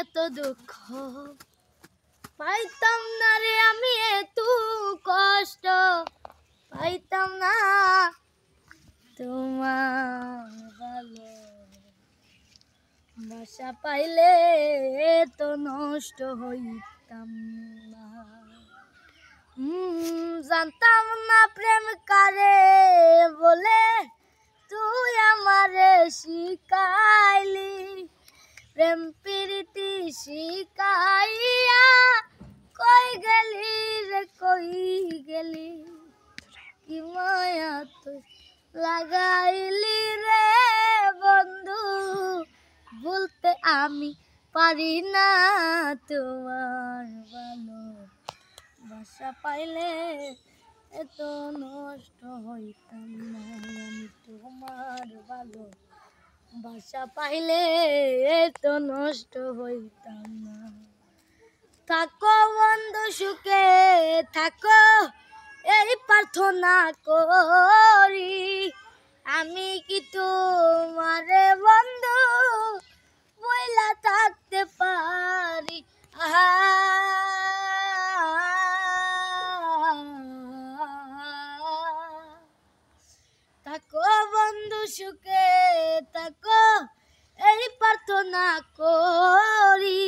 এত দুঃখ পাইতাম না রে আমি, এত কষ্ট পাইতাম না তোমার ভালো বাসা পাইলে তো নষ্ট হইতাম না। জানতাম না প্রেম কারে বলে, তুই আমারে শিখাইলি প্রেম প্রীতি শিখাইয়া। কই গেলি রে কই গেলি, কি মায়া তুই লাগাইলি রে বন্ধু, বলতে আমি পারি না তোমার ভালো বাসা পাইলে এত নষ্ট হইতাম না। আমি তোমার ভালো বাসা পাইলে এত নষ্ট হইতাম না। থাকো বন্ধু সুখে থাকো, এই প্রার্থনা করি। আমি কি তোমারে বন্ধু বইলা থাকতে পারি? থাকো বন্ধু সুখে থাকো, এই প্রার্থনা করি।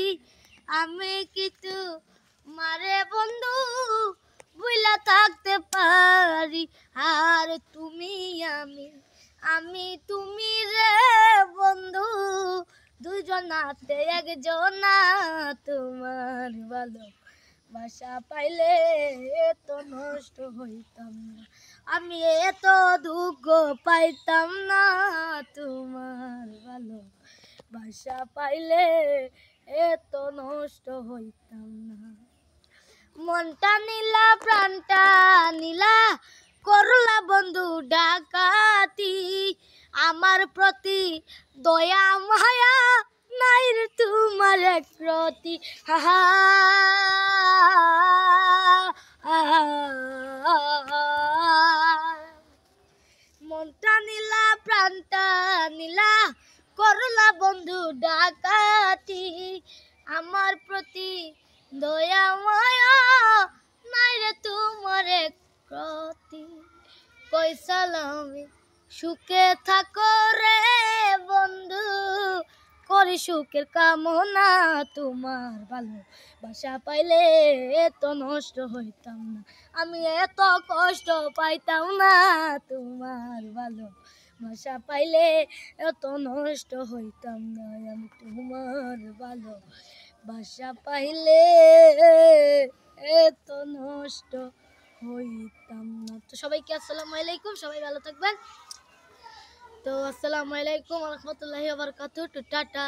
আমি কি তোমারে বন্ধু বইলা থাকতে পারি? আর তুমি আমি তুমি রে বন্ধু, দুজনাতে একজনা তোমার ভালো বাসা পাইলে এত নষ্ট হইতাম না। আমি এত দুঃখ পাইতাম না তোমার ভালো বাসা পাইলে এত নষ্ট হইতাম না। মনটা নীলা প্রাণটা নীলা, করলা বন্ধু ডাকাতি। আমার প্রতি দয়া মায়া নাই রে তোমার এক প্রতি। মনটা নীলা প্রাণটা নীলা, করলা বন্ধু ডাকাতি। আমার প্রতি দয়া মায়া নাই রে তোমার এক প্রতি। কই সালামি সুখে থাকো রে বন্ধু, করি সুখের কামনা তোমার ভালো বাসা পাইলে এত নষ্ট হইতাম না। আমি এত কষ্ট পাইতাম না তোমার ভালো বাসা পাইলে এত নষ্ট হইতাম না। আমি তোমার ভালো বাসা পাইলে এত নষ্ট হইতাম না। তো সবাইকে আসসালামু আলাইকুম, সবাই ভালো থাকবেন। তো আসসালামু আলাইকুম ওয়া রাহমাতুল্লাহি ওয়া বারাকাতুহু। টাটা।